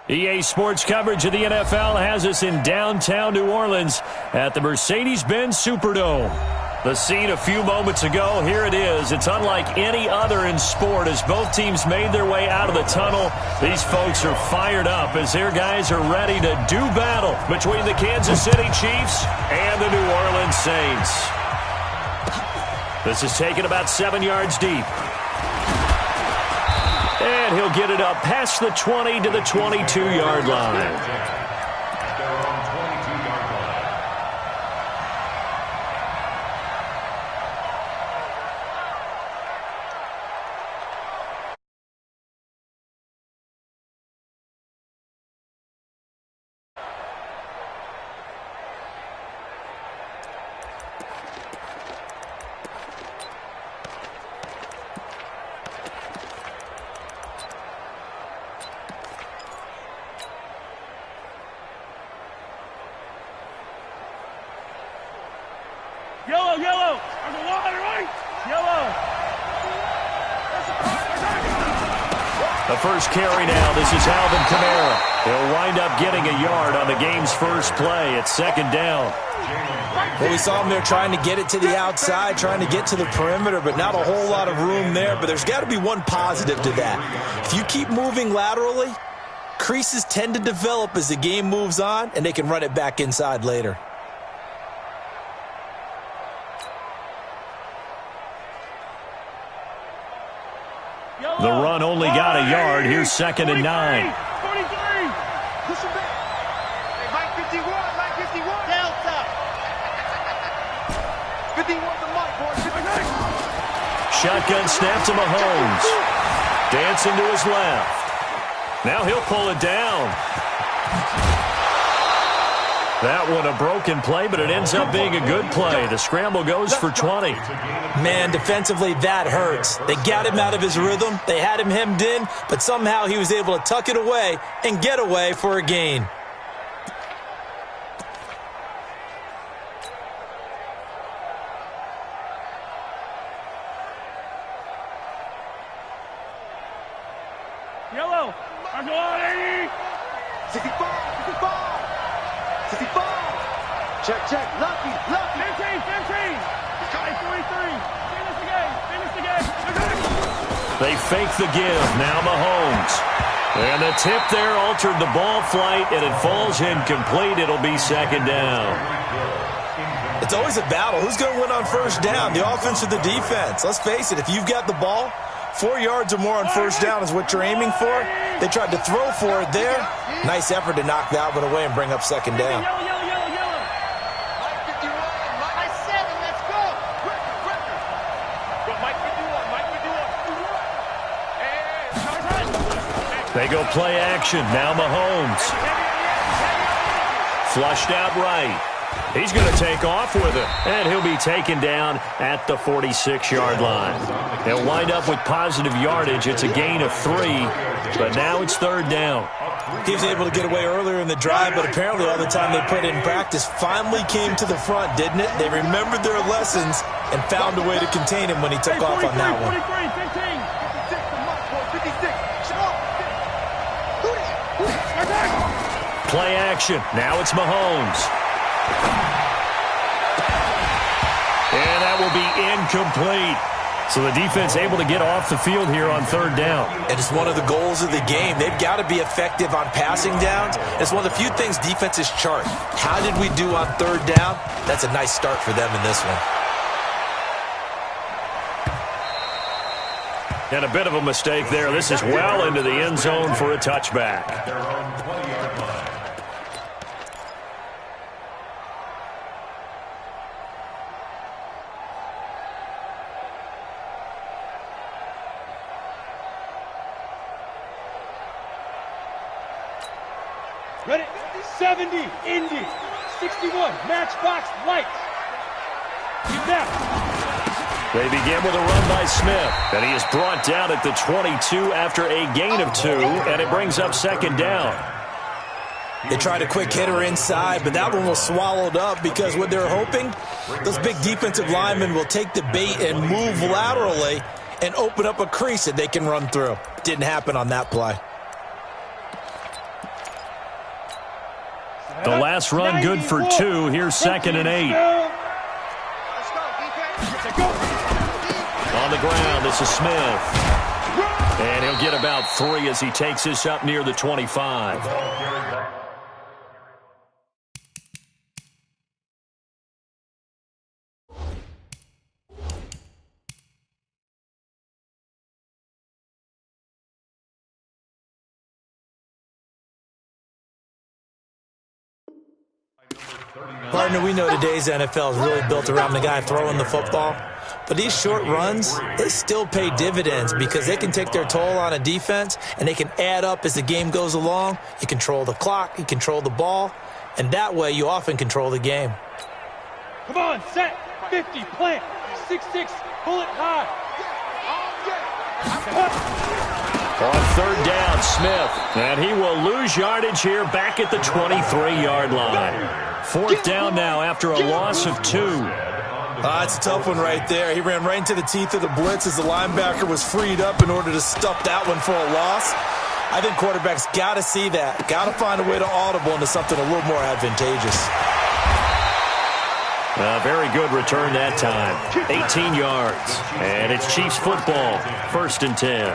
EA Sports coverage of the NFL has us in downtown New Orleans at the Mercedes-Benz Superdome. The scene a few moments ago, here it is. It's unlike any other in sport as both teams made their way out of the tunnel. These folks are fired up as their guys are ready to do battle between the Kansas City Chiefs and the New Orleans Saints. This is taken about 7 yards deep. And he'll get it up past the 20 to the 22-yard line. Yellow, yellow. On the line, right? Yellow. The first carry now. This is Alvin Kamara. He'll wind up getting a yard on the game's first play. It's second down. Well, we saw him there trying to get it to the outside, trying to get to the perimeter, but not a whole lot of room there. But there's got to be one positive to that. If you keep moving laterally, creases tend to develop as the game moves on, and they can run it back inside later. The run only got a yard. Here's second and 9. 43. Push him back. Hey, Mike 51, Mike 51. Delta. 51's the Mike, boys. 59. Shotgun snap to Mahomes. Dancing to his left. Now he'll pull it down. That one a broken play, but it ends up being a good play. The scramble goes for 20. Man, defensively, that hurts. They got him out of his rhythm. They had him hemmed in, but somehow he was able to tuck it away and get away for a gain. Yellow. On the line, 80. 65, 65. 65. Check. Lucky. 15. 43. Finish the game. They fake the give. Now Mahomes. And the tip there altered the ball flight, and it falls incomplete. It'll be second down. It's always a battle. Who's going to win on first down, the offense or the defense? Let's face it, if you've got the ball, 4 yards or more on first down is what you're aiming for. They tried to throw for it there. Nice effort to knock that one away and bring up second down. Yellow. Mike 51. Mike 7. Let's go. Go, Mike 51. They go play action. Now Mahomes. Flushed out right. He's going to take off with it, and he'll be taken down at the 46-yard line. He'll wind up with positive yardage. It's a gain of 3, but now it's third down. He was able to get away earlier in the drive, but apparently all the time they put in practice finally came to the front, didn't it? They remembered their lessons and found a way to contain him when he took off on that one. 43, 15. Play action. Now it's Mahomes. And that will be incomplete. So the defense able to get off the field here on third down. It is one of the goals of the game. They've got to be effective on passing downs. It's one of the few things defenses chart. How did we do on third down? That's a nice start for them in this one. And a bit of a mistake there. This is well into the end zone for a touchback. Ready? 70, Indy. 61, matchbox, lights. Now. They begin with a run by Smith, and he is brought down at the 22 after a gain of 2, and it brings up second down. They tried a quick hitter inside, but that one was swallowed up because what they're hoping, those big defensive linemen will take the bait and move laterally and open up a crease that they can run through. Didn't happen on that play. The last run good for 2. Here's 2nd and 8. Let's go, defense. On the ground, this is Smith. And he'll get about 3 as he takes this up near the 25. Partner, we know today's NFL is really built around the guy throwing the football. But these short runs, they still pay dividends because they can take their toll on a defense and they can add up as the game goes along. You control the clock, you control the ball, and that way you often control the game. Come on, set, 50, plant, 6-6, pull it high. On 3rd down, Smith. And he will lose yardage here back at the 23-yard line. 4th down now after a loss of 2. It's a tough one right there. He ran right into the teeth of the blitz as the linebacker was freed up in order to stop that one for a loss. I think quarterbacks got to see that. Got to find a way to audible into something a little more advantageous. Very good return that time. 18 yards. And it's Chiefs football. 1st and 10.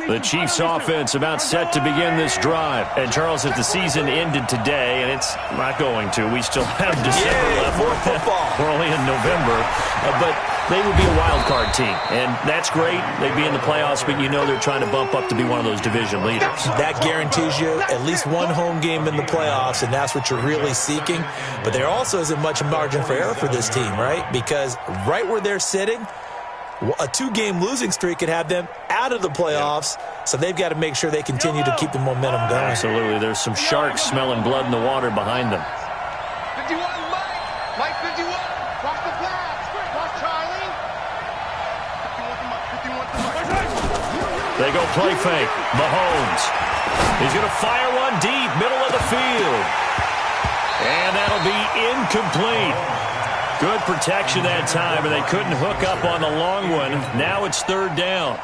The Chiefs offense about set to begin this drive. And Charles, if the season ended today, and it's not going to, we still have December left. More football. We're only in November. But they would be a wild card team. And that's great. They'd be in the playoffs, but you know they're trying to bump up to be one of those division leaders. That guarantees you at least one home game in the playoffs, and that's what you're really seeking. But there also isn't much margin for error for this team, right? Because right where they're sitting, a 2-game losing streak could have them out of the playoffs, so they've got to make sure they continue to keep the momentum going. Absolutely. There's some sharks smelling blood in the water behind them. 51, Mike 51. Watch the flags. Watch Charlie. 51 to Mike. They go play fake. Mahomes. He's going to fire one deep, middle of the field. And that'll be incomplete. Good protection that time, and they couldn't hook up on the long one. Now it's 3rd down.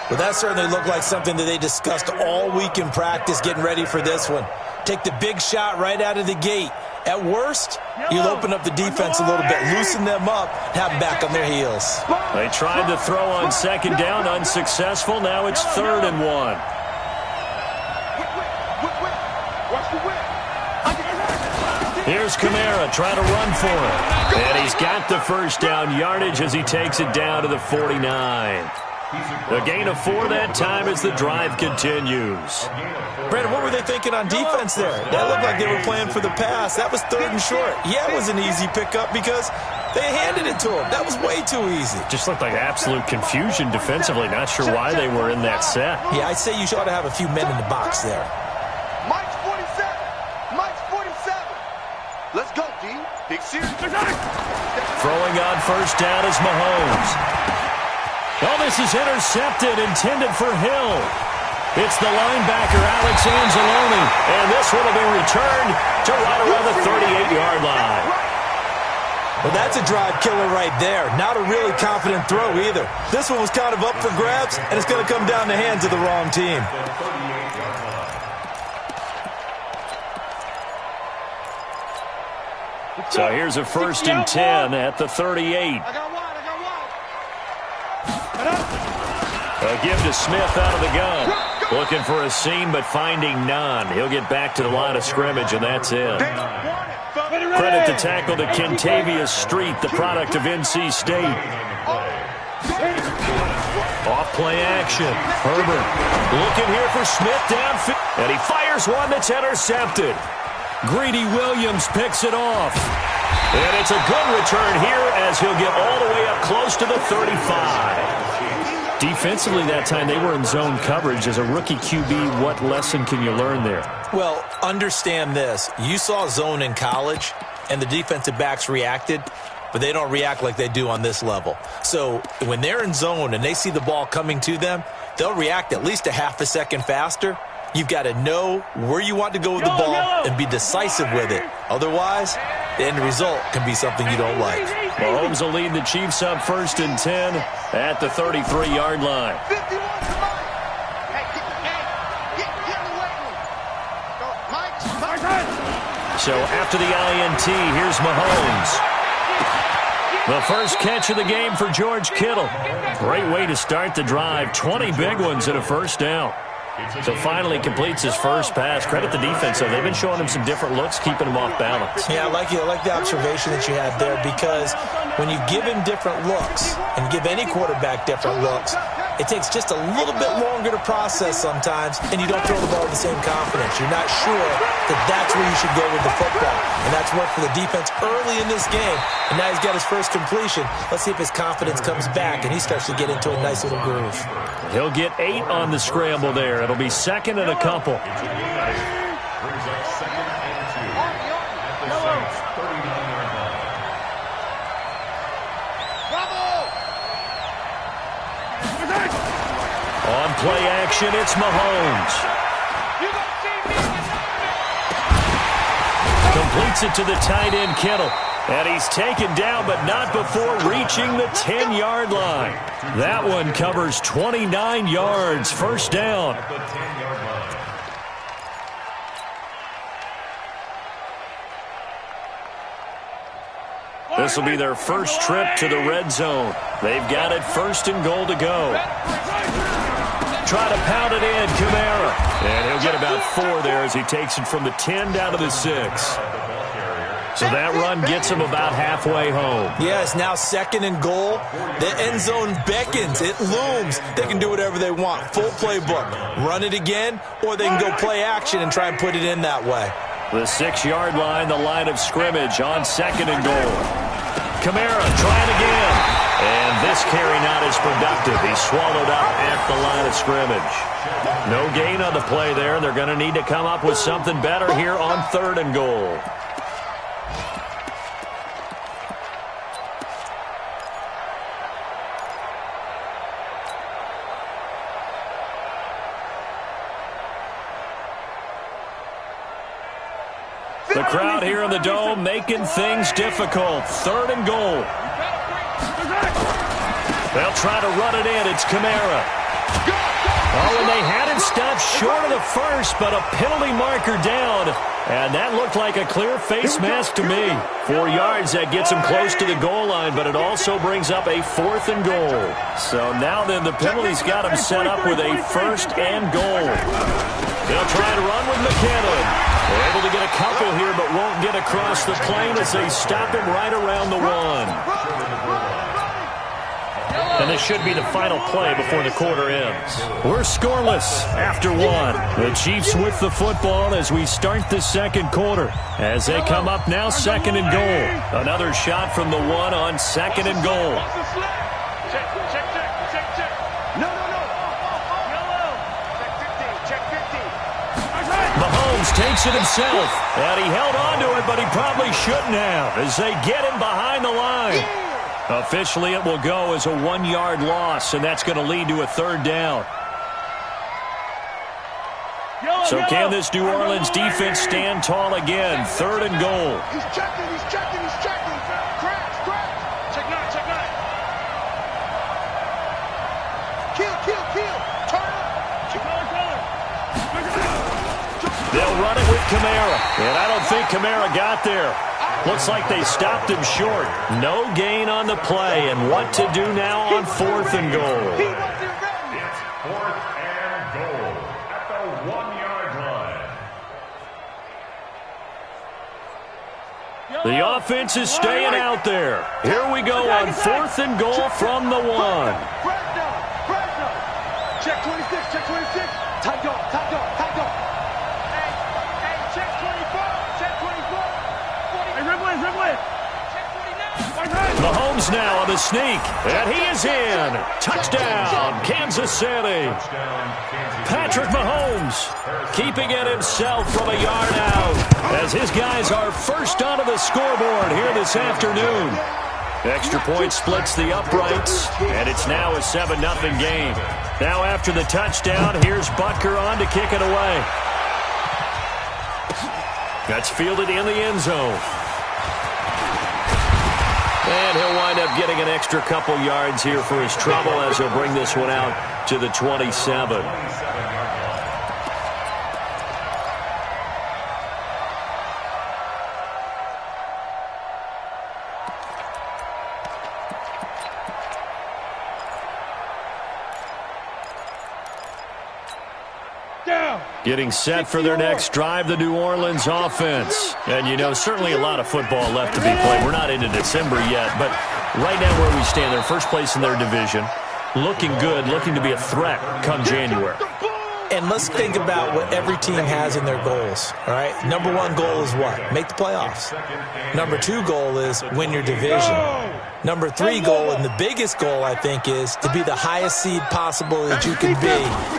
Well, that certainly looked like something that they discussed all week in practice, getting ready for this one. Take the big shot right out of the gate. At worst, you'll open up the defense a little bit, loosen them up, and have them back on their heels. They tried to throw on 2nd down, unsuccessful. Now it's 3rd and 1. Here's Kamara trying to run for it. And he's got the 1st down yardage as he takes it down to the 49. A gain of 4 that time as the drive continues. Brandon, what were they thinking on defense there? That looked like they were playing for the pass. That was 3rd and short. Yeah, it was an easy pickup because they handed it to him. That was way too easy. Just looked like absolute confusion defensively. Not sure why they were in that set. Yeah, I'd say you ought to have a few men in the box there. Mike's 47. Mike's 47. Let's go, D. Big series. Throwing on 1st down is Mahomes. Oh, this is intercepted, intended for Hill. It's the linebacker, Alex Anzalone. And this one will be returned to right around the 38-yard line. Well, that's a drive killer right there. Not a really confident throw either. This one was kind of up for grabs, and it's going to come down the hands of the wrong team. So here's a 1st and 10 at the 38. A give to Smith out of the gun. Looking for a seam, but finding none. He'll get back to the line of scrimmage, and that's it. Credit the tackle to Kentavious Street, the product of NC State. Off play action. Herbert looking here for Smith downfield. And he fires one that's intercepted. Greedy Williams picks it off. And it's a good return here as he'll get all the way up close to the 35. Defensively that time, they were in zone coverage. As a rookie QB, what lesson can you learn there? Well, understand this. You saw zone in college, and the defensive backs reacted, but they don't react like they do on this level. So when they're in zone and they see the ball coming to them, they'll react at least a half a second faster. You've got to know where you want to go with the ball and be decisive with it. Otherwise, the end result can be something you don't like. Mahomes will lead the Chiefs up 1st and 10 at the 33-yard line. 51 to Mike. Hey, get in the weight room. Mike. So after the INT, here's Mahomes. The first catch of the game for George Kittle. Great way to start the drive. 20 big ones and a first down. So finally completes his first pass. Credit the defense, though. They've been showing him some different looks, keeping him off balance. Yeah, I like the observation that you had there, because when you give him different looks and give any quarterback different looks, it takes just a little bit longer to process sometimes, and you don't throw the ball with the same confidence. You're not sure that that's where you should go with the football. And that's worked for the defense early in this game. And now he's got his first completion. Let's see if his confidence comes back and he starts to get into a nice little groove. He'll get 8 on the scramble there. It'll be 2nd and a couple. On play action, it's Mahomes. Completes it to the tight end, Kittle. And he's taken down, but not before reaching the 10-yard line. That one covers 29 yards. First down. This will be their first trip to the red zone. They've got it 1st and goal to go. Try to pound it in, Kamara. And he'll get about 4 there as he takes it from the 10 down to the 6. So that run gets him about halfway home. Yeah, it's now 2nd and goal. The end zone beckons. It looms. They can do whatever they want. Full playbook. Run it again, or they can go play action and try and put it in that way. The 6-yard line, the line of scrimmage on 2nd and goal. Kamara trying again. And this carry not as productive. He's swallowed up at the line of scrimmage. No gain on the play there. They're going to need to come up with something better here on 3rd and goal. The crowd here in the Dome making things difficult. 3rd and goal. They'll try to run it in. It's Kamara. Oh, and they had it stopped short of the first, but a penalty marker down. And that looked like a clear face mask to me. 4 yards, that gets him close to the goal line, but it also brings up a 4th and goal. So now then the penalty's got him set up with a 1st and goal. They'll try to run with McKinnon. They're able to get a couple here, but won't get across the plane as they stop him right around the 1. And this should be the final play before the quarter ends. We're scoreless after 1. The Chiefs with the football as we start the 2nd quarter. As they come up now, 2nd and goal. Another shot from the 1 on 2nd and goal. Mahomes takes it himself. And he held on to it, but he probably shouldn't have as they get him behind the line. Officially, it will go as a 1-yard loss, and that's going to lead to a 3rd down. So can this New Orleans defense stand tall again? 3rd and goal. He's checking. Crash. Check 9. Kill. Turn up. They'll run it with Kamara, and I don't think Kamara got there. Looks like they stopped him short. No gain on the play, and what to do now on 4th and goal. It's 4th and goal at the 1-yard line. The offense is staying out there. Here we go on 4th and goal from the 1. Check 26. Tight go. Hey, check 24. Hey, Mahomes now on the sneak, and he is in. Touchdown, Kansas City. Patrick Mahomes keeping it himself from a yard out as his guys are first onto the scoreboard here this afternoon. Extra point splits the uprights, and it's now a 7-0 game. Now after the touchdown, here's Butker on to kick it away. That's fielded in the end zone. And he'll wind up getting an extra couple yards here for his trouble as he'll bring this one out to the 27. Getting set for their next drive, the New Orleans offense. And, you know, certainly a lot of football left to be played. We're not into December yet, but right now where we stand, they're first place in their division. Looking good, looking to be a threat come January. And let's think about what every team has in their goals, all right? Number one goal is what? Make the playoffs. Number two goal is win your division. Number three goal, and the biggest goal, I think, is to be the highest seed possible that you can be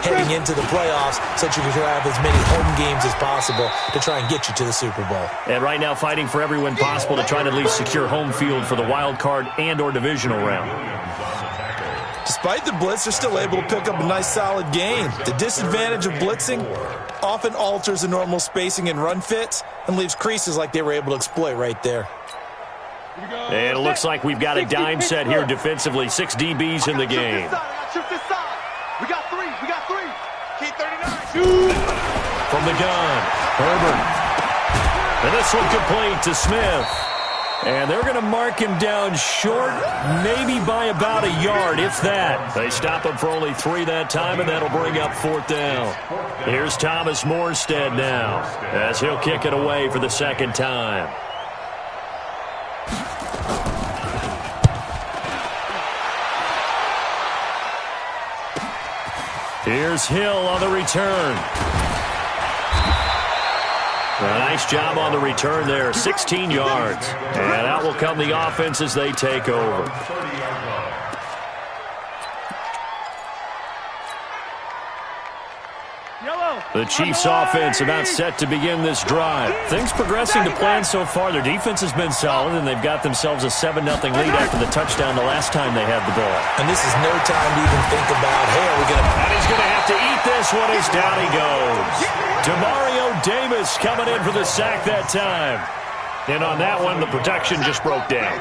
heading into the playoffs so that you can have as many home games as possible to try and get you to the Super Bowl. And right now fighting for every win possible to try to at least secure home field for the wild card and or divisional round. Despite the blitz, they're still able to pick up a nice, solid gain. The disadvantage of blitzing often alters the normal spacing and run fits and leaves creases like they were able to exploit right there. And it looks like we've got a dime set here defensively. 6 DBs in the game. We got three. Keep 39. From the gun, Herbert. And this one complete to Smith. And they're going to mark him down short, maybe by about a yard, if that. They stop him for only 3 that time, and that'll bring up 4th down. Here's Thomas Morstead now, as he'll kick it away for the second time. Here's Hill on the return. A nice job on the return there, 16 yards. And out will come the offense as they take over. The Chiefs offense about set to begin this drive. Things progressing to plan so far. Their defense has been solid, and they've got themselves a 7-0 lead after the touchdown the last time they had the ball. And this is no time to even think about, hey, are we going to... And he's going to have to eat this one as down he goes. Demario Davis coming in for the sack that time. And on that one, the protection just broke down.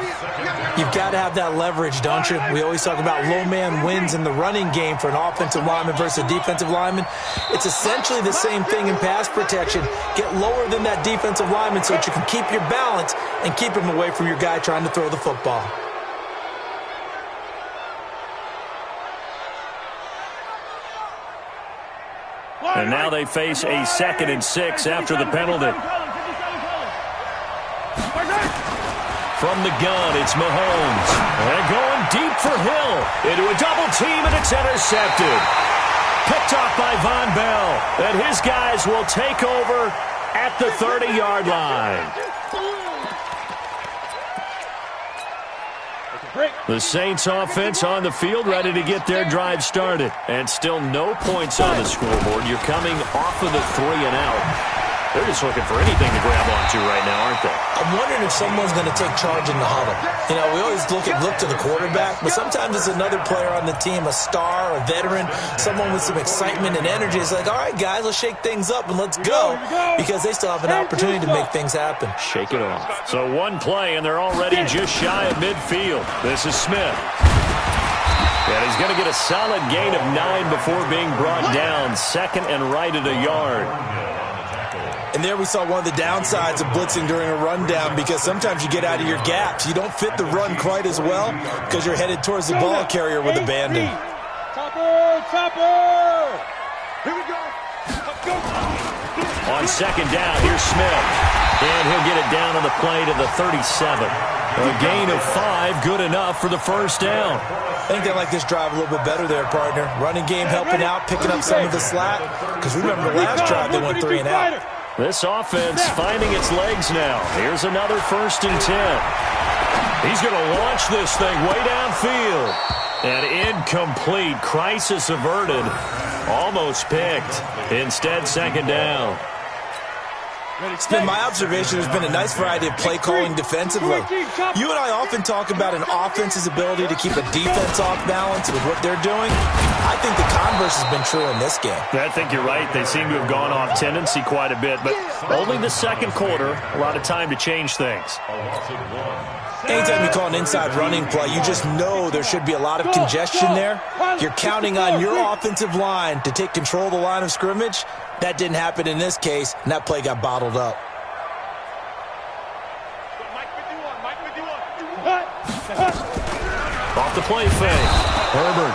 You've got to have that leverage, don't you? We always talk about low man wins in the running game for an offensive lineman versus a defensive lineman. It's essentially the same thing in pass protection. Get lower than that defensive lineman so that you can keep your balance and keep him away from your guy trying to throw the football. And now they face a 2nd and 6 after the penalty. From the gun, it's Mahomes. And going deep for Hill. Into a double team, and it's intercepted. Picked off by Von Bell. And his guys will take over at the 30-yard line. The Saints offense on the field, ready to get their drive started. And still no points on the scoreboard. You're coming off of the 3 and out. They're just looking for anything to grab onto right now, aren't they? I'm wondering if someone's going to take charge in the huddle. You know, we always look to the quarterback, but sometimes it's another player on the team, a star, a veteran, someone with some excitement and energy. It's like, all right, guys, let's shake things up and let's go, because they still have an opportunity to make things happen. Shake it off. So one play, and they're already just shy of midfield. This is Smith. And he's going to get a solid gain of 9 before being brought down. 2nd and right at a yard. And there we saw one of the downsides of blitzing during a rundown, because sometimes you get out of your gaps. You don't fit the run quite as well because you're headed towards the ball carrier with abandon. Topper! Here we go. On 2nd down, here's Smith. And he'll get it down on the play to the 37. A gain of 5, good enough for the 1st down. I think they like this drive a little bit better there, partner. Running game helping out, picking up some of the slack. Because remember the last drive, they went 3 and out. This offense finding its legs now. Here's another 1st and 10. He's going to launch this thing way downfield. And incomplete. Crisis averted. Almost picked. Instead, 2nd down. It's been my observation there's been a nice variety of play calling defensively. You and I often talk about an offense's ability to keep a defense off balance with what they're doing. I think the converse has been true in this game. I think you're right. They seem to have gone off tendency quite a bit, but only the second quarter, a lot of time to change things. Anytime you call an inside running play, you just know there should be a lot of congestion there. You're counting on your offensive line to take control of the line of scrimmage. That didn't happen in this case, and that play got bottled up. Off the play fake. Herbert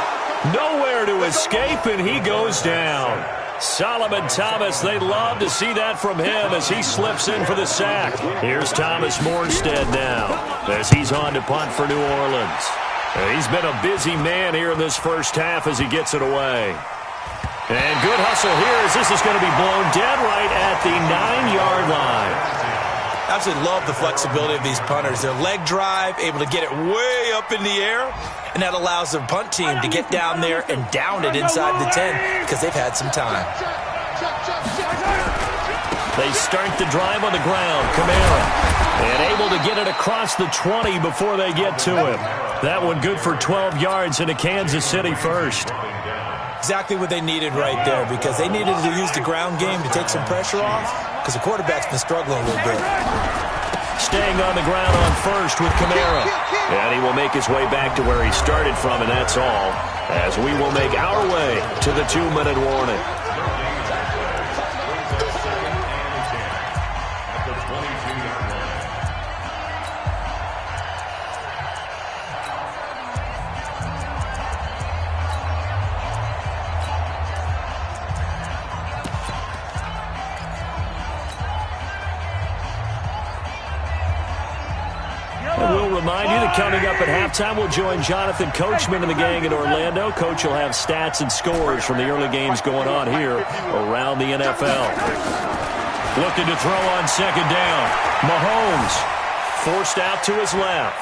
nowhere to escape, and he goes down. Solomon Thomas, they'd love to see that from him as he slips in for the sack. Here's Thomas Morstead now as he's on to punt for New Orleans. He's been a busy man here in this first half as he gets it away. And good hustle here as this is going to be blown dead right at the 9-yard line. Absolutely love the flexibility of these punters. Their leg drive, able to get it way up in the air, and that allows the punt team to get down there and down it inside the 10 because they've had some time. They start the drive on the ground. Kamara, and able to get it across the 20 before they get to him. That one good for 12 yards into Kansas City first. Exactly what they needed right there because they needed to use the ground game to take some pressure off because the quarterback's been struggling a little bit. Staying on the ground on first with Kamara. And he will make his way back to where he started from, and that's all, as we will make our way to the 2-minute warning. Remind you that coming up at halftime, we'll join Jonathan Coachman and the gang in Orlando. Coach will have stats and scores from the early games going on here around the NFL. Looking to throw on second down. Mahomes forced out to his left.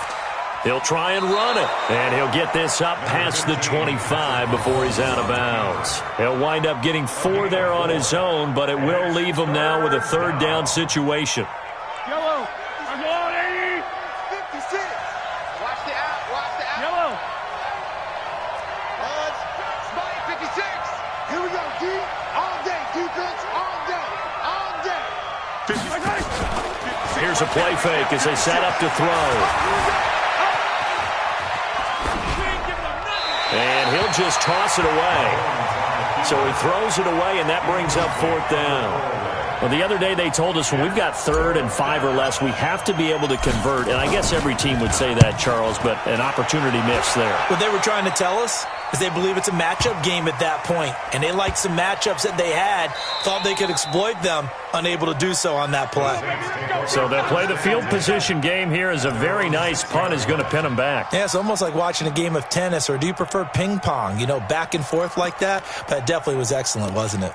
He'll try and run it, and he'll get this up past the 25 before he's out of bounds. He'll wind up getting 4 there on his own, but it will leave him now with a third down situation. Yellow. I'm going 80. 56. Watch the out. Watch the out. Yellow. Spike 56. Here we go, D. All day. Defense all day. All day. 56. Here's a play fake as they set up to throw. And he'll just toss it away. So he throws it away, and that brings up 4th down. Well, the other day they told us when we've got 3rd and 5 or less, we have to be able to convert. And I guess every team would say that, Charles, but an opportunity missed there. What they were trying to tell us is they believe it's a matchup game at that point. And they liked some matchups that they had, thought they could exploit them, unable to do so on that play. So they'll play the field position game here as a very nice punt is going to pin them back. Yeah, it's almost like watching a game of tennis, or do you prefer ping pong? You know, back and forth like that? But it definitely was excellent, wasn't it?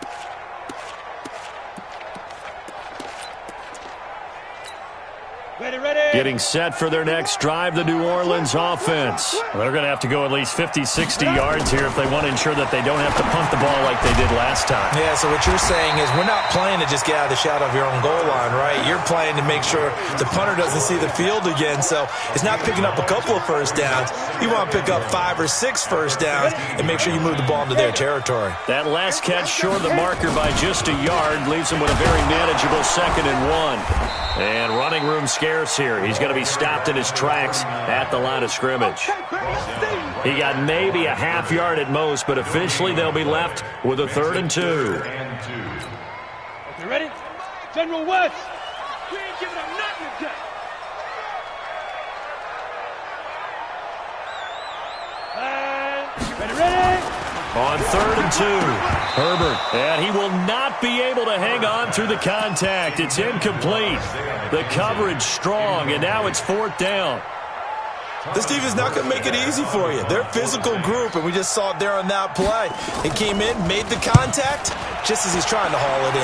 Getting set for their next drive, the New Orleans offense. They're going to have to go at least 50, 60 yards here if they want to ensure that they don't have to punt the ball like they did last time. Yeah, so what you're saying is we're not playing to just get out of the shadow of your own goal line, right? You're playing to make sure the punter doesn't see the field again. So it's not picking up a couple of first downs. You want to pick up 5 or 6 first downs and make sure you move the ball into their territory. That last catch short of the marker by just a yard leaves him with a very manageable 2nd and 1. And running room scarce here. He's going to be stopped in his tracks at the line of scrimmage. He got maybe a half yard at most, but officially they'll be left with a 3rd and 2. Okay, ready? General West. We ain't giving up nothing today. Ready? On 3rd and 2, Herbert, and he will not be able to hang on through the contact. It's incomplete. The coverage strong, and now it's 4th down. This team is not going to make it easy for you. They're a physical group, and we just saw it there on that play. He came in, made the contact, just as he's trying to haul it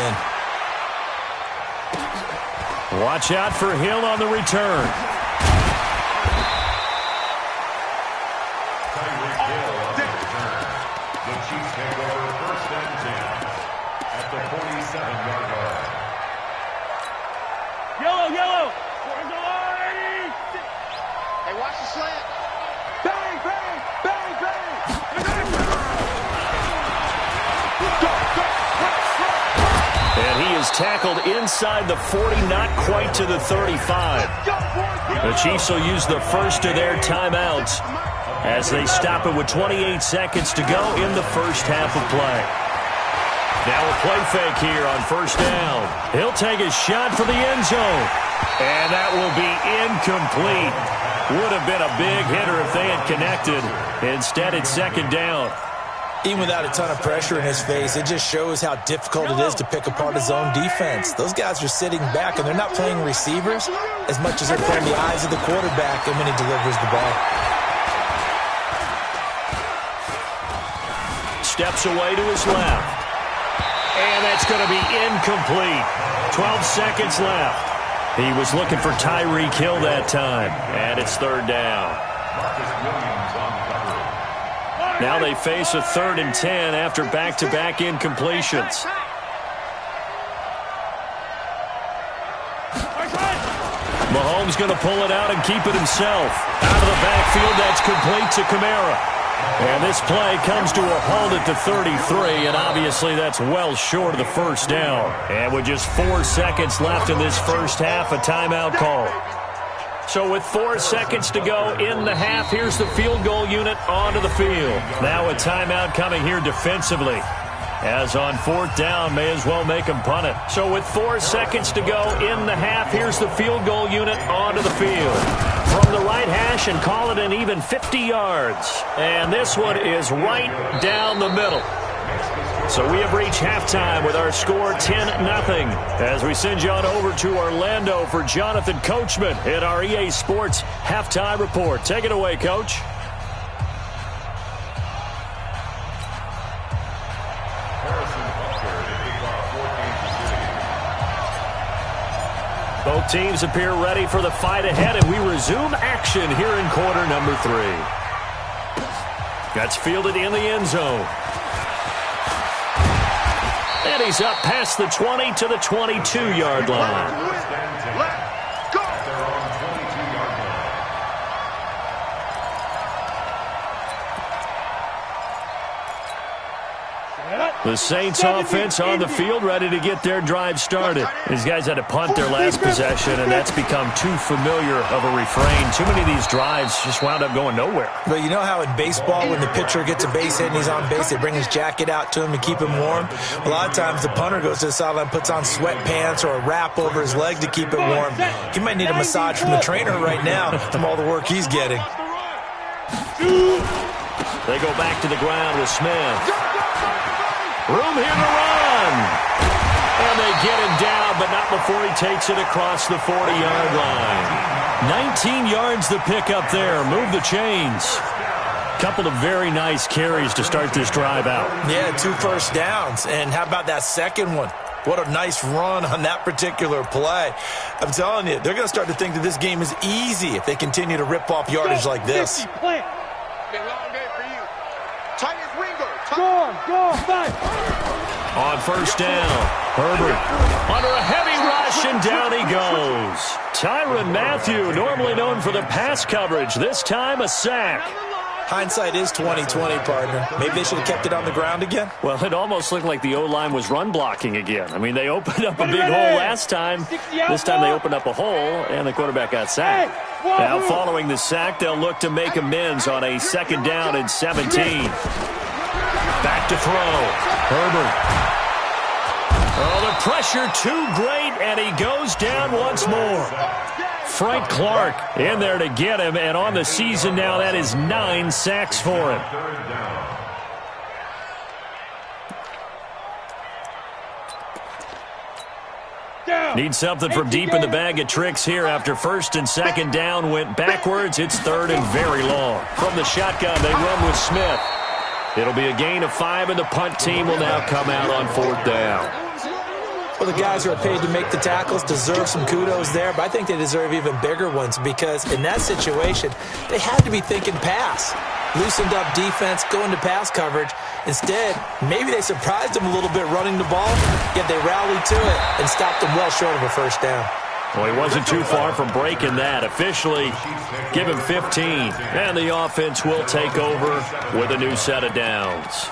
in. Watch out for Hill on the return. slant. Bang, bang, bang, bang. And he is tackled inside the 40, not quite to the 35. The Chiefs will use the first of their timeouts as they stop it with 28 seconds to go in the first half of play. Now a play fake here on first down. He'll take a shot for the end zone. And that will be incomplete. Would have been a big hitter if they had connected. Instead, it's second down. Even without a ton of pressure in his face, it just shows how difficult it is to pick apart his own defense. Those guys are sitting back, and they're not playing receivers as much as they're playing the eyes of the quarterback and when he delivers the ball. Steps away to his left. And that's going to be incomplete. 12 seconds left. He was looking for Tyreek Hill that time. And it's third down. Now they face a 3rd and 10 after back-to-back incompletions. Mahomes going to pull it out and keep it himself. Out of the backfield, that's complete to Kamara. And this play comes to a halt at the 33, and obviously that's well short of the first down. And with just 4 seconds left in this first half, a timeout call. So with 4 seconds to go in the half, here's the field goal unit onto the field. Now a timeout coming here defensively. As on 4th down, may as well make him punt it. So with 4 seconds to go in the half, here's the field goal unit onto the field. From the right hash and call it an even 50 yards. And this one is right down the middle. So we have reached halftime with our score 10-0 as we send you on over to Orlando for Jonathan Coachman in our EA Sports Halftime Report. Take it away, Coach. Both teams appear ready for the fight ahead, and we resume action here in quarter number 3. That's fielded in the end zone. And he's up past the 20 to the 22-yard line. The Saints offense on the field, ready to get their drive started. These guys had to punt their last possession, and that's become too familiar of a refrain. Too many of these drives just wound up going nowhere. But you know how in baseball, when the pitcher gets a base hit and he's on base, they bring his jacket out to him to keep him warm? A lot of times the punter goes to the sideline, puts on sweatpants or a wrap over his leg to keep it warm. He might need a massage from the trainer right now from all the work he's getting. They go back to the ground with Smith. Room here to run. And they get him down, but not before he takes it across the 40-yard line. 19 yards to pick up there. Move the chains. Couple of very nice carries to start this drive out. Yeah, 2 first downs. And how about that second one? What a nice run on that particular play. I'm telling you, they're going to start to think that this game is easy if they continue to rip off yardage like this. Been a long day for you. Titans Ringo. Go, 5. On first down, Herbert under a heavy rush, and down he goes. Tyrann Mathieu, normally known for the pass coverage, this time a sack. Hindsight is 20/20, partner. Maybe they should have kept it on the ground again. Well, it almost looked like the O-line was run blocking again. I mean, they opened up a big hole last time. This time they opened up a hole, and the quarterback got sacked. Now, following the sack, they'll look to make amends on a 2nd down and 17. Back to throw. Herbert. Oh, the pressure too great, and he goes down once more. Frank Clark in there to get him, and on the season now, that is 9 sacks for him. Need something from deep in the bag of tricks here after 1st and 2nd down went backwards. It's 3rd and very long. From the shotgun, they run with Smith. It'll be a gain of 5, and the punt team will now come out on 4th down. Well, the guys who are paid to make the tackles deserve some kudos there, but I think they deserve even bigger ones because in that situation, they had to be thinking pass. Loosened up defense, going to pass coverage. Instead, maybe they surprised them a little bit running the ball, yet they rallied to it and stopped them well short of a 1st down. Well, he wasn't too far from breaking that. Officially, give him 15. And the offense will take over with a new set of downs.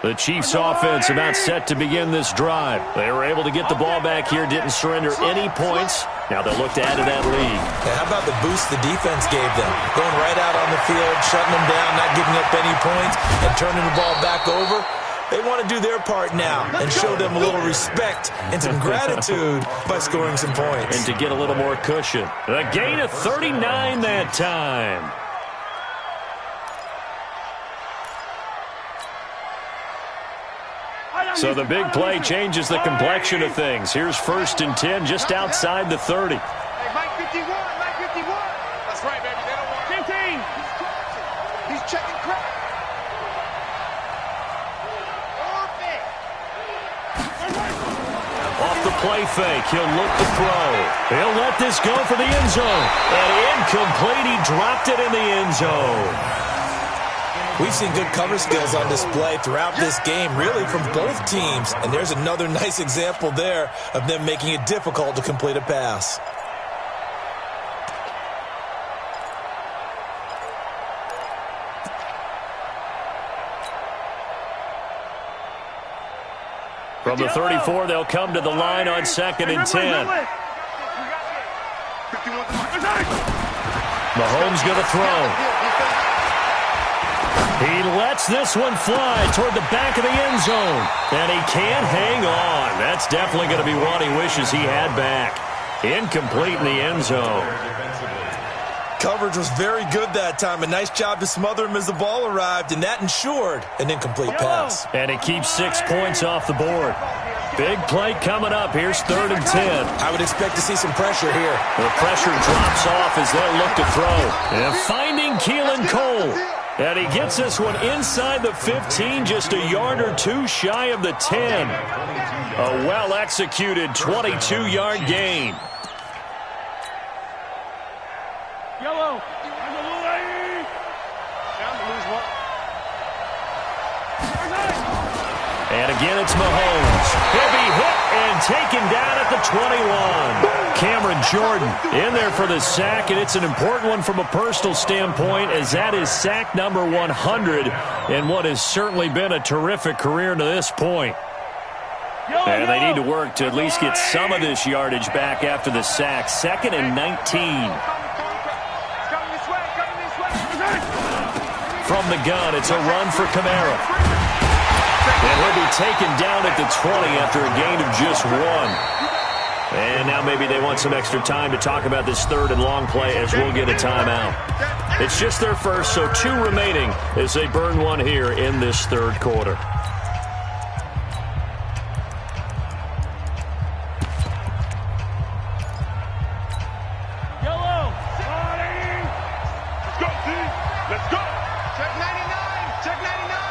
The Chiefs' offense about set to begin this drive. They were able to get the ball back here, didn't surrender any points. Now they'll look to add to that lead. Yeah, how about the boost the defense gave them? Going right out on the field, shutting them down, not giving up any points, and turning the ball back over. They want to do their part now and show them a little respect and some gratitude by scoring some points. And to get a little more cushion. A gain of 39 that time. So the big play changes the complexion of things. Here's 1st and 10 just outside the 30. Hey, Mike 51, Mike 51. That's right, baby. They don't want 15. He's checking crack. Off the play fake, he'll look to throw. He'll let this go for the end zone. And incomplete, he dropped it in the end zone. We've seen good cover skills on display throughout this game, really from both teams. And there's another nice example there of them making it difficult to complete a pass. From the 34, they'll come to the line on 2nd and 10. Mahomes going to throw. He lets this one fly toward the back of the end zone. And he can't hang on. That's definitely going to be one he wishes he had back. Incomplete in the end zone. Coverage was very good that time. A nice job to smother him as the ball arrived, and that ensured an incomplete pass. And it keeps 6 points off the board. Big play coming up. Here's 3rd and 10. I would expect to see some pressure here. The pressure drops off as they'll look to throw. And finding Keelan Cole. And he gets this one inside the 15, just a yard or two shy of the 10. A well-executed 22-yard gain. Yellow. And again, it's Mahomes. He'll be hit and taken down at the 21. Cameron Jordan in there for the sack, and it's an important one from a personal standpoint, as that is sack number 100 in what has certainly been a terrific career to this point. And they need to work to at least get some of this yardage back after the sack. 2nd and 19. From the gun, it's a run for Kamara. And he'll be taken down at the 20 after a gain of just 1. And now maybe they want some extra time to talk about this 3rd and long play, as we'll get a timeout. It's just their first, so 2 remaining as they burn one here in this 3rd quarter. Yellow. Let's go, D. Let's go. Check 99. Check 99.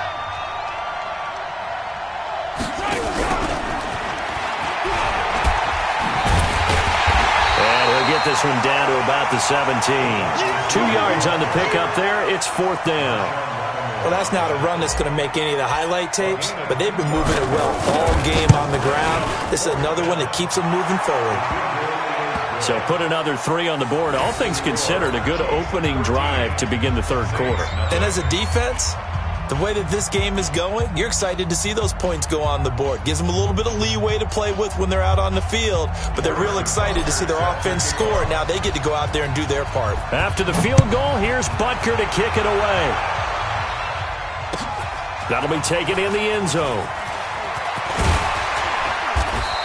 Get this one down to about the 17. 2 yards on the pickup there. It's 4th down. Well, that's not a run that's going to make any of the highlight tapes, but they've been moving it well all game on the ground. This is another one that keeps them moving forward. So put another 3 on the board. All things considered, a good opening drive to begin the 3rd quarter. And as a defense, the way that this game is going, you're excited to see those points go on the board. Gives them a little bit of leeway to play with when they're out on the field, but they're real excited to see their offense score. Now they get to go out there and do their part. After the field goal, here's Butker to kick it away. That'll be taken in the end zone.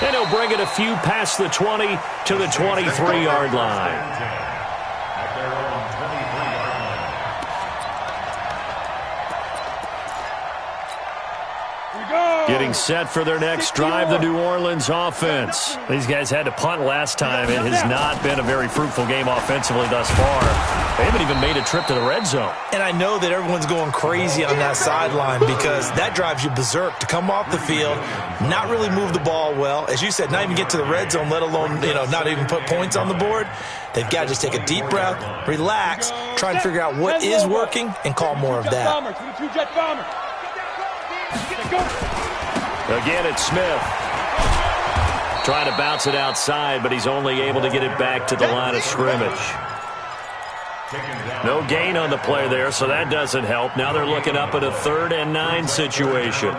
And he'll bring it a few past the 20 to the 23-yard line. Getting Getting set for their next drive, the New Orleans offense. These guys had to punt last time. It has not been a very fruitful game offensively thus far. They haven't even made a trip to the red zone. And I know that everyone's going crazy on that sideline because that drives you berserk to come off the field, not really move the ball well. As you said, not even get to the red zone, let alone, not even put points on the board. They've got to just take a deep breath, relax, try and figure out what is working, and call more of that. Again, it's Smith. Trying to bounce it outside, but he's only able to get it back to the line of scrimmage. No gain on the play there, so that doesn't help. Now they're looking up at a 3rd and 9 situation.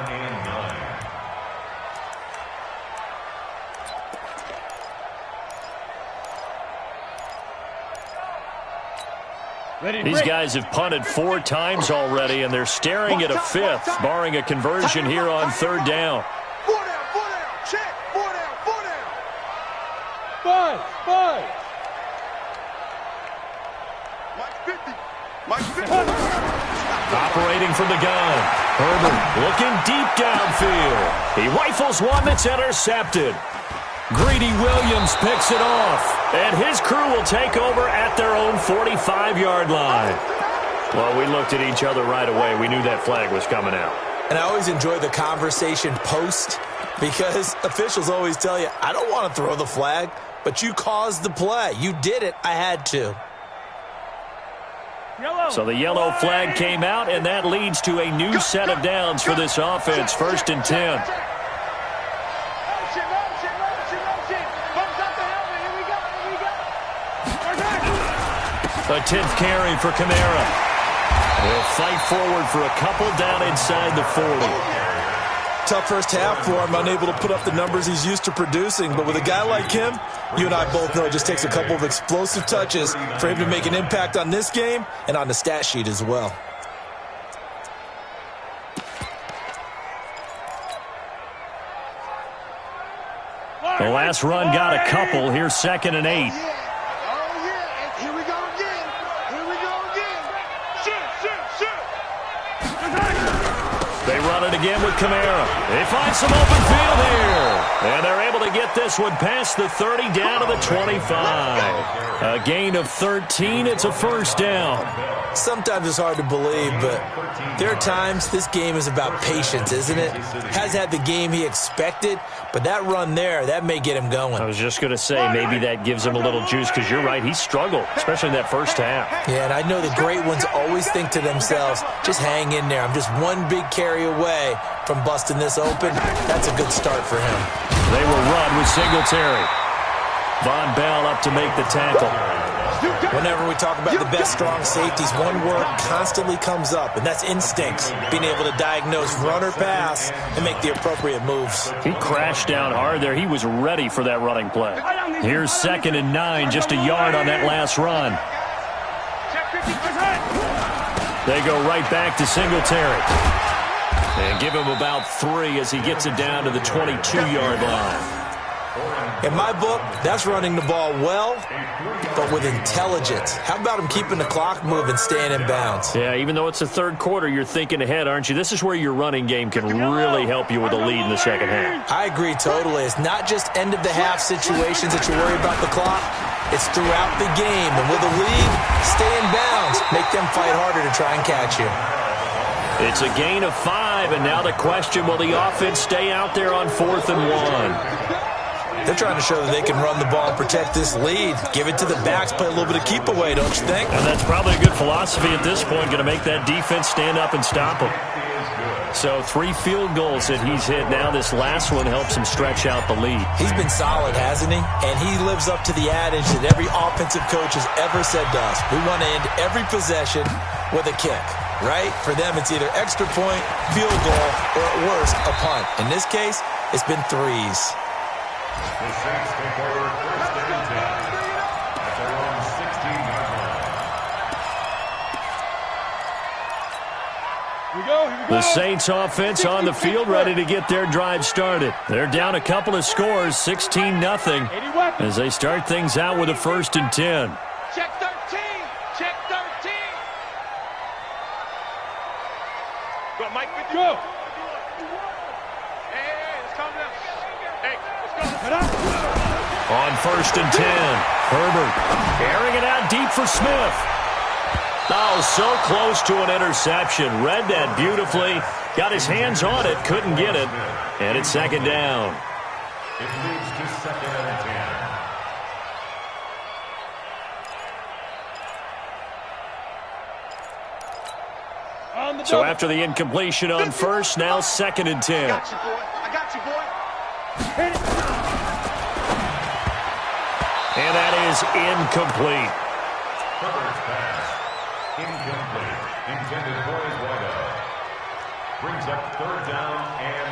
These guys have punted 4 times already, and they're staring at a 5th, barring a conversion here on 3rd down. 4 down, check, 4 down. 5. Mike 50. Operating from the gun. Herbert looking deep downfield. He rifles one that's intercepted. Greedy Williams picks it off, and his crew will take over at their own 45-yard line. Well, we looked at each other right away. We knew that flag was coming out. And I always enjoy the conversation post because officials always tell you, I don't want to throw the flag, but you caused the play. You did it. I had to. So the yellow flag came out, and that leads to a new set of downs for this offense. 1st and 10. A 10th carry for Kamara. He'll fight forward for a couple down inside the 40. Tough first half for him, unable to put up the numbers he's used to producing. But with a guy like him, you and I both know it just takes a couple of explosive touches for him to make an impact on this game and on the stat sheet as well. The last run got a couple. Here's 2nd and 8. Here we go again. They run it again with Kamara. They find some open field here. And they're able to get this one past the 30 down to the 25. A gain of 13. It's a 1st down. Sometimes it's hard to believe, but there are times this game is about patience, isn't it? Has had the game he expected, but that run there, that may get him going. I was just going to say, maybe that gives him a little juice, because you're right, he struggled, especially in that first half. Yeah, and I know the great ones always think to themselves, just hang in there. I'm just one big carry away from busting this open. That's a good start for him. They will run with Singletary. Von Bell up to make the tackle. Whenever we talk about the best strong safeties, one word constantly comes up, and that's instincts. Being able to diagnose run or pass and make the appropriate moves. He crashed down hard there. He was ready for that running play. Here's 2nd and 9, just a yard on that last run. They go right back to Singletary. And give him about 3 as he gets it down to the 22-yard line. In my book, that's running the ball well, but with intelligence. How about him keeping the clock moving, staying in bounds? Yeah, even though it's the 3rd quarter, you're thinking ahead, aren't you? This is where your running game can really help you with a lead in the 2nd half. I agree totally. It's not just end-of-the-half situations that you worry about the clock. It's throughout the game. And with a lead, stay in bounds. Make them fight harder to try and catch you. It's a gain of 5, and now the question, will the offense stay out there on 4th and 1? They're trying to show that they can run the ball and protect this lead. Give it to the backs, play a little bit of keep away, don't you think? And that's probably a good philosophy at this point, going to make that defense stand up and stop them. So 3 field goals that he's hit now. This last one helps him stretch out the lead. He's been solid, hasn't he? And he lives up to the adage that every offensive coach has ever said to us. We want to end every possession with a kick, right? For them, it's either extra point, field goal, or at worst, a punt. In this case, it's been 3s. The Saints take over 1st and 10 at their own 16-yard line. Here we go. The Saints offense on the field, ready to get their drive started. They're down a couple of scores, 16-0, as they start things out with a 1st and 10. Check 13. Check 13. Go, Mike, with you. Go. On 1st and 10, Herbert airing it out deep for Smith. Oh, so close to an interception. Read that beautifully. Got his hands on it, couldn't get it. And it's 2nd down. It moves to 2nd and 10. So after the incompletion on 1st, now 2nd and 10. I got you, boy. I got you, boy. And that is incomplete. Herbert's pass. Incomplete. Intended for his wideout. Brings up 3rd down and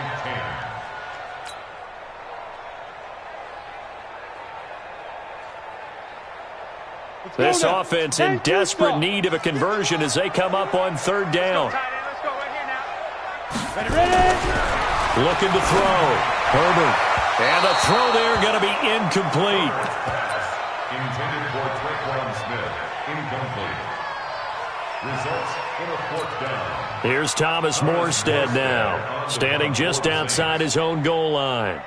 10. This offense in desperate need of a conversion as they come up on 3rd down. Let's go right here now. Ready? Looking to throw. Herbert. And the throw there going to be incomplete. Intended for Traquan Smith. Incomplete. Results in a 4th down. Here's Thomas Morstead now, standing just outside his own goal line.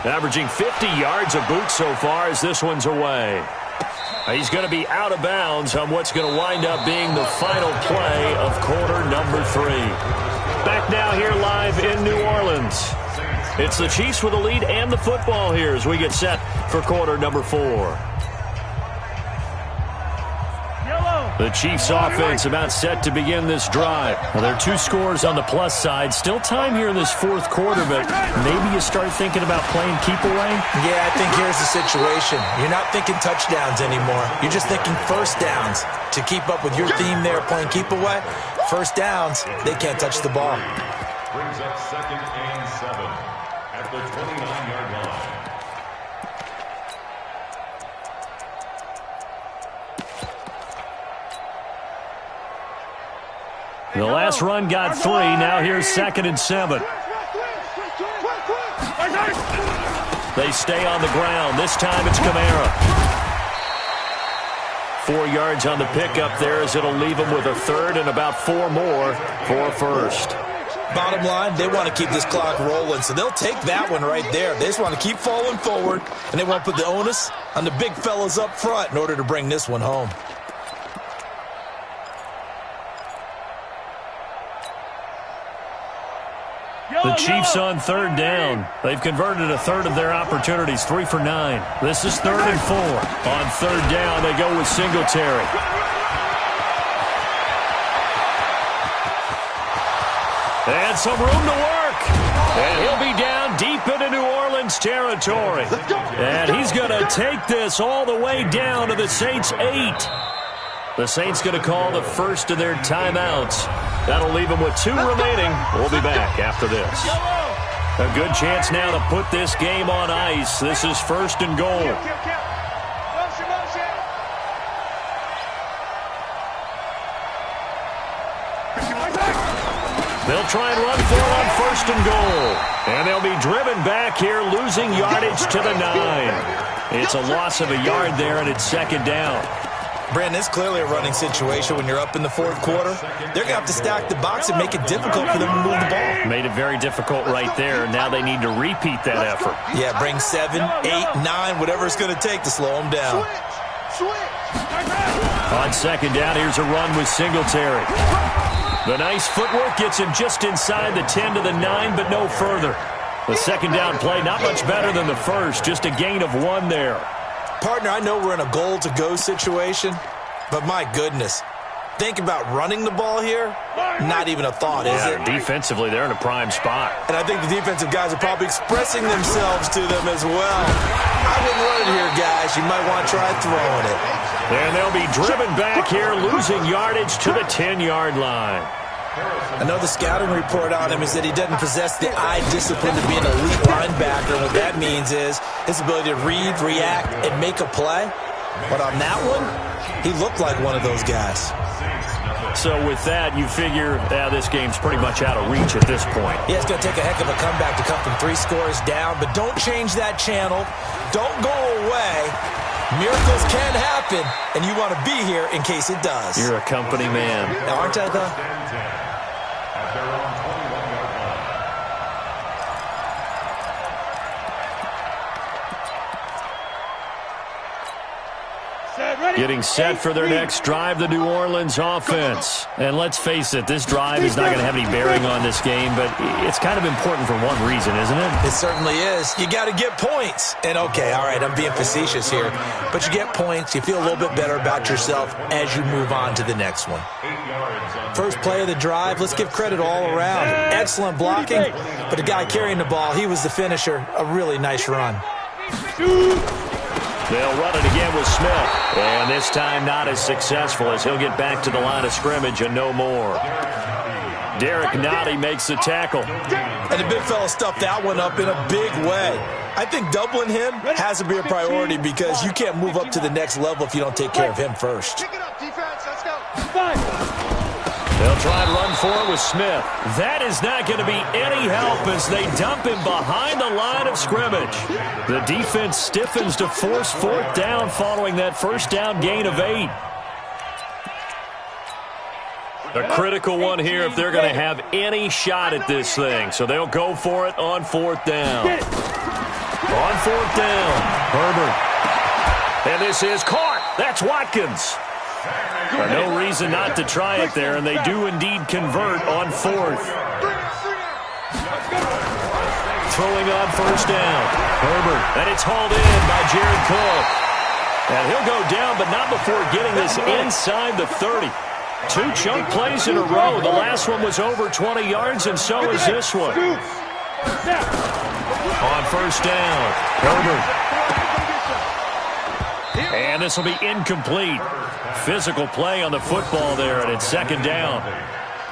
Averaging 50 yards a boot so far as this one's away. He's going to be out of bounds on what's going to wind up being the final play of quarter number 3. Back now here live in New Orleans. It's the Chiefs with the lead and the football here as we get set for quarter number 4. The Chiefs offense about set to begin this drive. Well, there are 2 scores on the plus side. Still time here in this 4th quarter, but maybe you start thinking about playing keep away? Yeah, I think here's the situation. You're not thinking touchdowns anymore. You're just thinking 1st downs. To keep up with your theme there, playing keep away, 1st downs, they can't touch the ball. Brings up 2nd and 7 at the 29-yard line. The last run got 3. Now here's 2nd and 7. They stay on the ground. This time it's Kamara. 4 yards on the pickup there as it'll leave them with a 3rd and about 4 more for 1st. Bottom line, they want to keep this clock rolling, so they'll take that one right there. They just want to keep falling forward, and they want to put the onus on the big fellas up front in order to bring this one home. The Chiefs on 3rd down. They've converted a 1/3 of their opportunities, 3 for 9. This is 3rd and 4. On 3rd down, they go with Singletary. And some room to work. And he'll be down deep into New Orleans territory. And he's going to take this all the way down to the Saints' 8. The Saints going to call the first of their timeouts. That'll leave them with 2 remaining. We'll be back after this. A good chance now to put this game on ice. This is 1st and goal. They'll try and run for it on 1st and goal. And they'll be driven back here, losing yardage to the 9. It's a loss of a yard there, and it's 2nd down. Brandon, it's clearly a running situation when you're up in the 4th quarter. They're going to have to stack the box and make it difficult for them to move the ball. Made it very difficult right there. Now they need to repeat that effort. Yeah, bring 7, 8, 9, whatever it's going to take to slow them down. On 2nd down, here's a run with Singletary. The nice footwork gets him just inside the 10 to the 9, but no further. The 2nd down play, not much better than the first, just a gain of 1 there. Partner, I know we're in a goal-to-go situation, but my goodness, think about running the ball here. Not even a thought, is it? Defensively, they're in a prime spot. And I think the defensive guys are probably expressing themselves to them as well. I wouldn't run it here, guys. You might want to try throwing it. And they'll be driven back here, losing yardage to the 10-yard line. I know the scouting report on him is that he doesn't possess the eye discipline to be an elite linebacker. What that means is his ability to read, react, and make a play. But on that one, he looked like one of those guys. So with that, you figure this game's pretty much out of reach at this point. Yeah, it's going to take a heck of a comeback to come from 3 scores down, but don't change that channel. Don't go away. Miracles can happen, and you want to be here in case it does. You're a company man. Now, aren't I, though? Getting set for their next drive, the New Orleans offense. And let's face it, this drive is not going to have any bearing on this game, but it's kind of important for one reason, isn't it? It certainly is. You got to get points. And okay, all right, I'm being facetious here, but you get points, you feel a little bit better about yourself as you move on to the next one. First play of the drive, let's give credit all around. Excellent blocking, but the guy carrying the ball, he was the finisher. A really nice run. They'll run it again with Smith. And this time not as successful as he'll get back to the line of scrimmage and no more. Derek Nottie makes the tackle. And the big fella stuffed that one up in a big way. I think doubling him has to be a priority because you can't move up to the next level if you don't take care of him first. Pick it up, defense. Let's go. They'll try and run for it with Smith. That is not going to be any help as they dump him behind the line of scrimmage. The defense stiffens to force fourth down following that first down gain of 8. A critical one here if they're going to have any shot at this thing. So they'll go for it on fourth down. On fourth down, Herbert. And this is caught. That's Watkins. No reason not to try it there, and they do indeed convert on fourth. Throwing on first down. Herbert, and it's hauled in by Jared Cook. And he'll go down, but not before getting this inside the 30. 2 chunk plays in a row. The last one was over 20 yards, and so is this one. On first down, Herbert. And this will be incomplete. Physical play on the football there, and it's second down.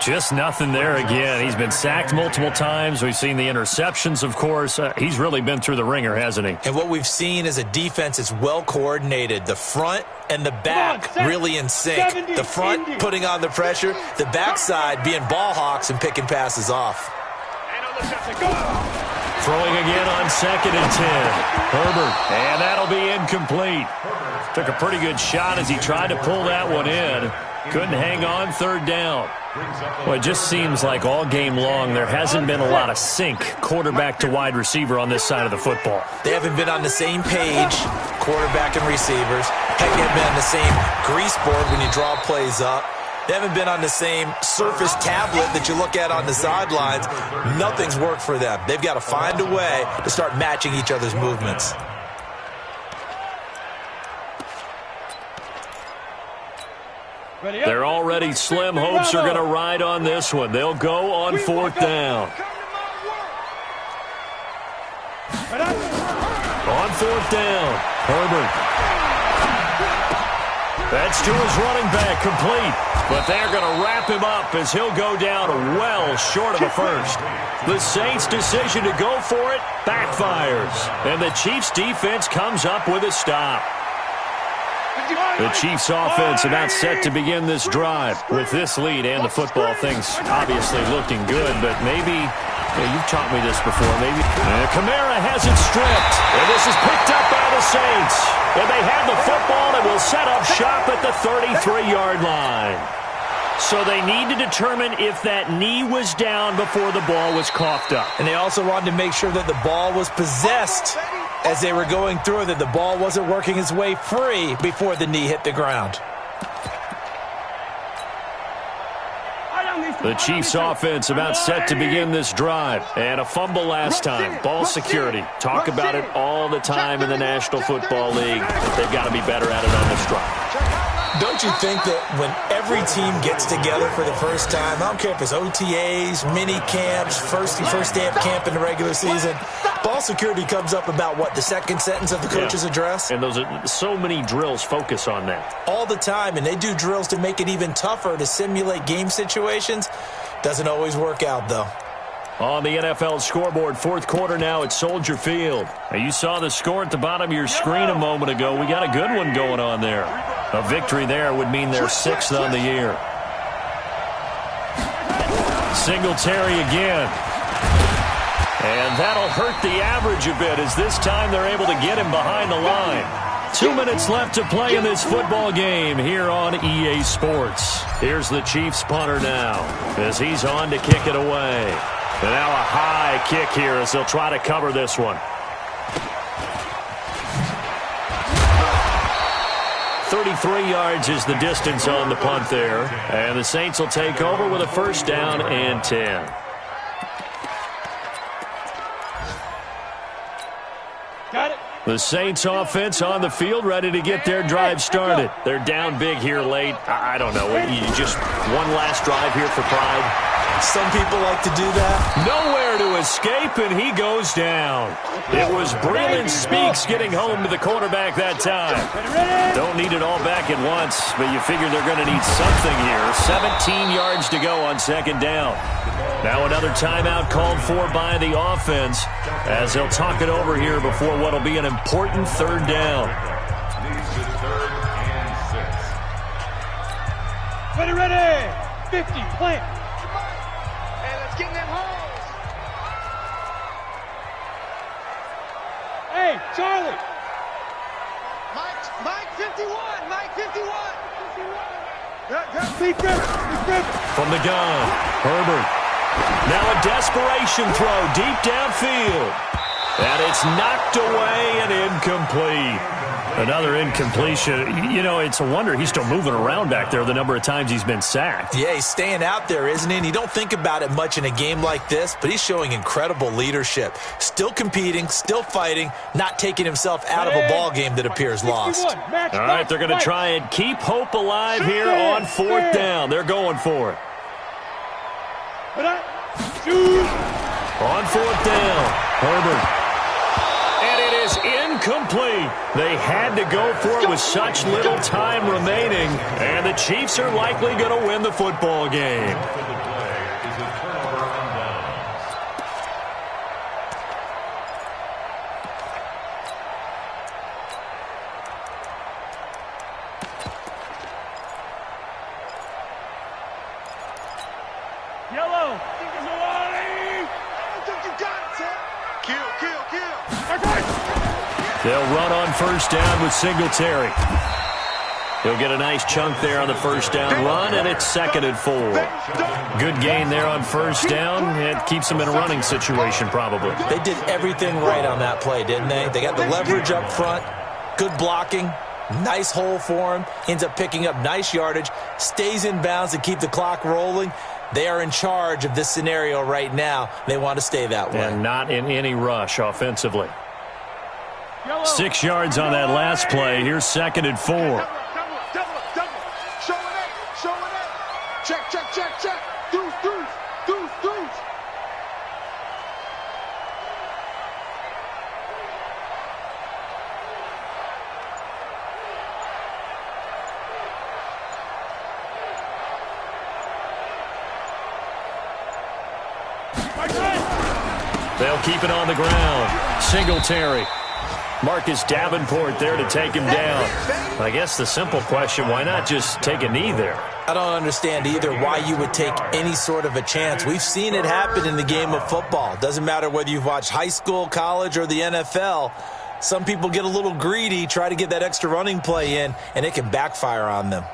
Just nothing there again. He's been sacked multiple times. We've seen the interceptions, of course. He's really been through the ringer, hasn't he? And what we've seen is a defense that's well coordinated. The front and the back really in sync. The front putting on the pressure. The backside being ball hawks and picking passes off. Throwing again on 2nd and 10. Herbert, and that'll be incomplete. Took a pretty good shot as he tried to pull that one in. Couldn't hang on, third down. Well, it just seems like all game long there hasn't been a lot of sync quarterback to wide receiver on this side of the football. They haven't been on the same page, quarterback and receivers. Heck, they haven't been on the same grease board when you draw plays up. They haven't been on the same surface tablet that you look at on the sidelines. Nothing's worked for them. They've got to find a way to start matching each other's movements. Their already slim hopes are going to ride on this one. They'll go on fourth down. On fourth down, Herbert. That's to his running back, complete. But they're going to wrap him up as he'll go down well short of a first. The Saints' decision to go for it backfires. And the Chiefs' defense comes up with a stop. The Chiefs' offense about set to begin this drive. With this lead and the football, things obviously looking good, but maybe, you've taught me this before, maybe. Kamara has it stripped, and this is picked up by the Saints. And they have the football and will set up shop at the 33-yard line. So they need to determine if that knee was down before the ball was coughed up. And they also wanted to make sure that the ball was possessed as they were going through, that the ball wasn't working its way free before the knee hit the ground. The Chiefs' offense about set to begin this drive. And a fumble last time. Ball security. Talk about it all the time in the National Football League. They've got to be better at it on this drive. Don't you think that when every team gets together for the first time, I don't care if it's OTAs, mini camps, first day of camp in the regular season, ball security comes up about, what, the second sentence of the coach's address? And those are so many drills focus on that. All the time, and they do drills to make it even tougher to simulate game situations. Doesn't always work out, though. On the NFL scoreboard, fourth quarter now at Soldier Field. Now, you saw the score at the bottom of your screen a moment ago. We got a good one going on there. A victory there would mean they're 6th on the year. Singletary again. And that'll hurt the average a bit as this time they're able to get him behind the line. 2 minutes left to play in this football game here on EA Sports. Here's the Chiefs punter now as he's on to kick it away. And now a high kick here as they'll try to cover this one. 33 yards is the distance on the punt there. And the Saints will take over with a first down and 10. Got it. The Saints offense on the field, ready to get their drive started. They're down big here late. I don't know. You just one last drive here for pride. Some people like to do that. Nowhere to escape, and he goes down. It was Breland Speaks getting home to the quarterback that time. Don't need it all back at once, but you figure they're going to need something here. 17 yards to go on second down. Now another timeout called for by the offense as they'll talk it over here before what will be an important third down. Ready. 50, plant. Get in them holes. Hey, Charlie. Mike 51. Mike 51. From the gun, Herbert. Now a desperation throw deep downfield. And it's knocked away and incomplete. Another incompletion. You know, it's a wonder he's still moving around back there the number of times he's been sacked. Yeah, he's staying out there, isn't he? And you don't think about it much in a game like this, but he's showing incredible leadership. Still competing, still fighting, not taking himself out of a ball game that appears lost. All right, they're going to try and keep hope alive here on fourth down. They're going for it. On fourth down, Herbert. Incomplete. They had to go for it with such little time remaining, and the Chiefs are likely going to win the football game. Yellow. They'll run on first down with Singletary. He'll get a nice chunk there on the first down run, and it's 2nd and 4. Good gain there on first down. It keeps them in a running situation, probably. They did everything right on that play, didn't they? They got the leverage up front, good blocking, nice hole for him, ends up picking up nice yardage, stays in bounds to keep the clock rolling. They are in charge of this scenario right now. They want to stay that way. And not in any rush offensively. 6 yards on that last play. Here's 2nd and 4. Double. Showing it. Check. Deuce. They'll keep it on the ground. Singletary. Marcus Davenport there to take him down. I guess the simple question, why not just take a knee there? I don't understand either why you would take any sort of a chance. We've seen it happen in the game of football. Doesn't matter whether you've watched high school, college, or the NFL. Some people get a little greedy, try to get that extra running play in, and it can backfire on them.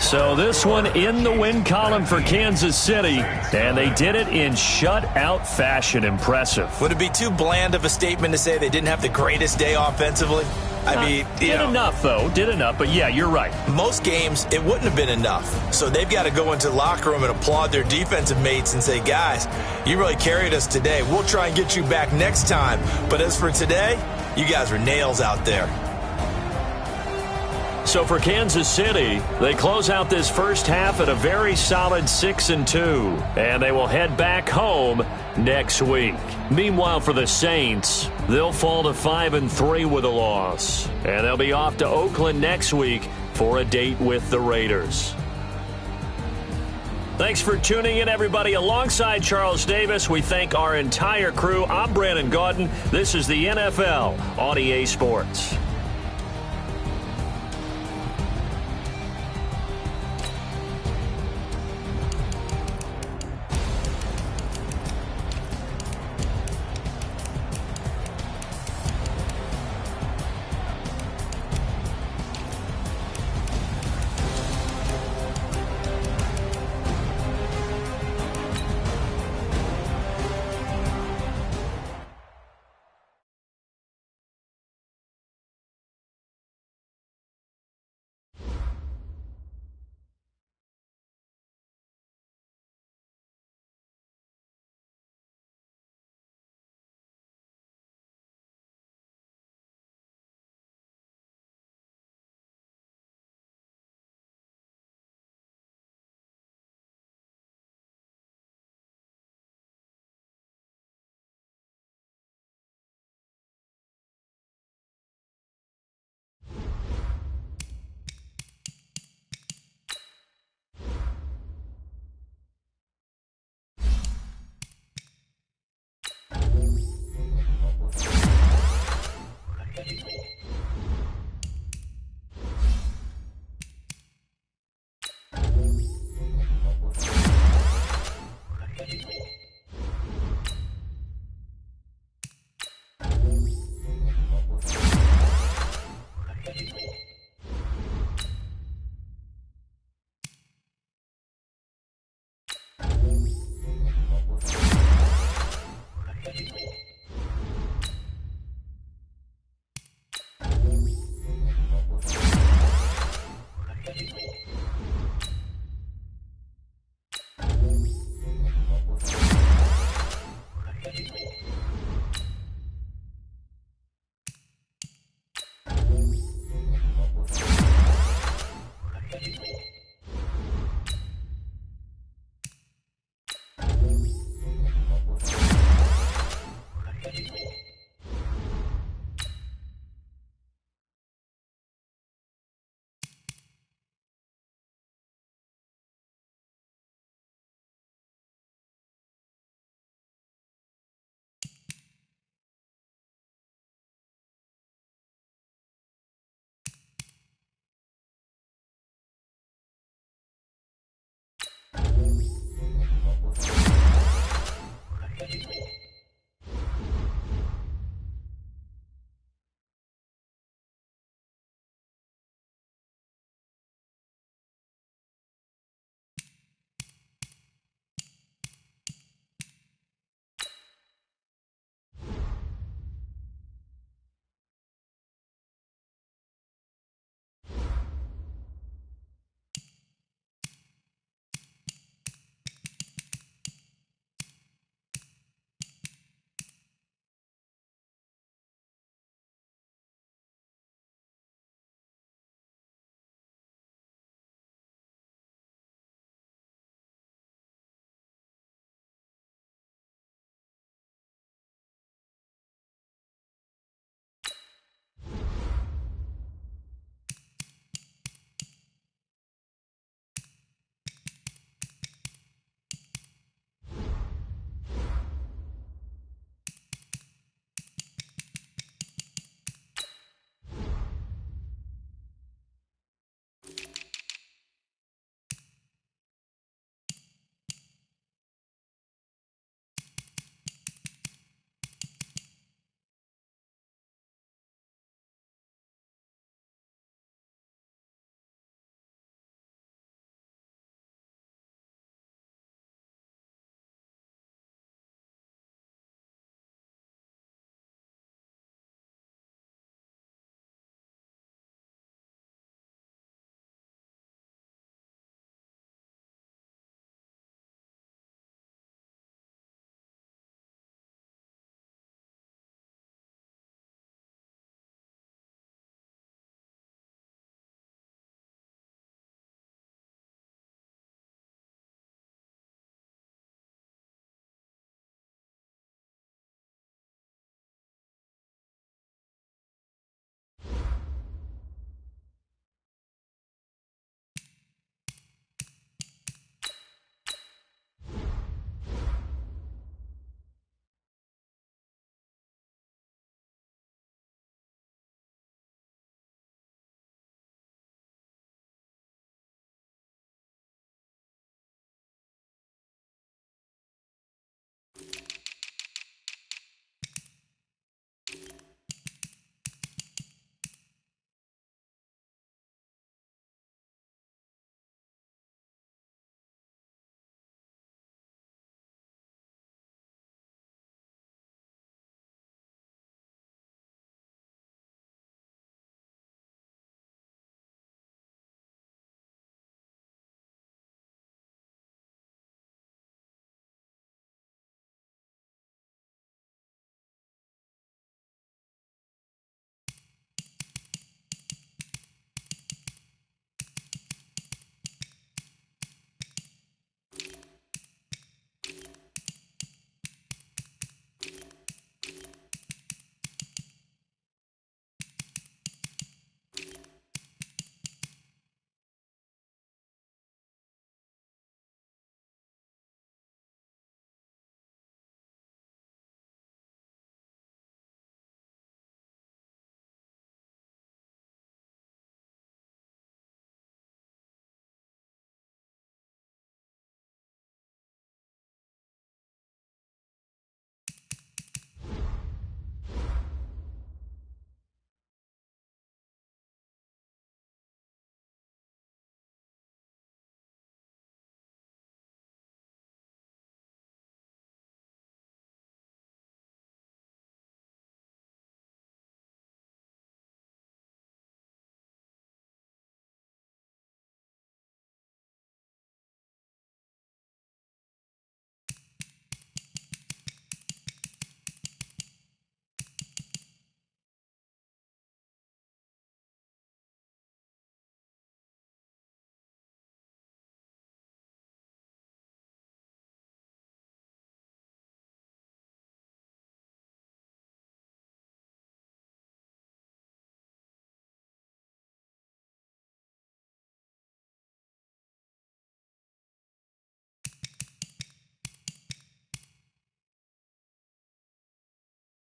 So this one in the win column for Kansas City, and they did it in shutout fashion. Impressive. Would it be too bland of a statement to say they didn't have the greatest day offensively? I mean, did enough, though. Did enough, but yeah, you're right. Most games, it wouldn't have been enough. So they've got to go into the locker room and applaud their defensive mates and say, guys, you really carried us today. We'll try and get you back next time. But as for today, you guys were nails out there. So for Kansas City, they close out this first half at a very solid 6-2, and they will head back home next week. Meanwhile, for the Saints, they'll fall to 5-3 with a loss, and they'll be off to Oakland next week for a date with the Raiders. Thanks for tuning in, everybody. Alongside Charles Davis, we thank our entire crew. I'm Brandon Gaudin. This is the NFL on EA Sports.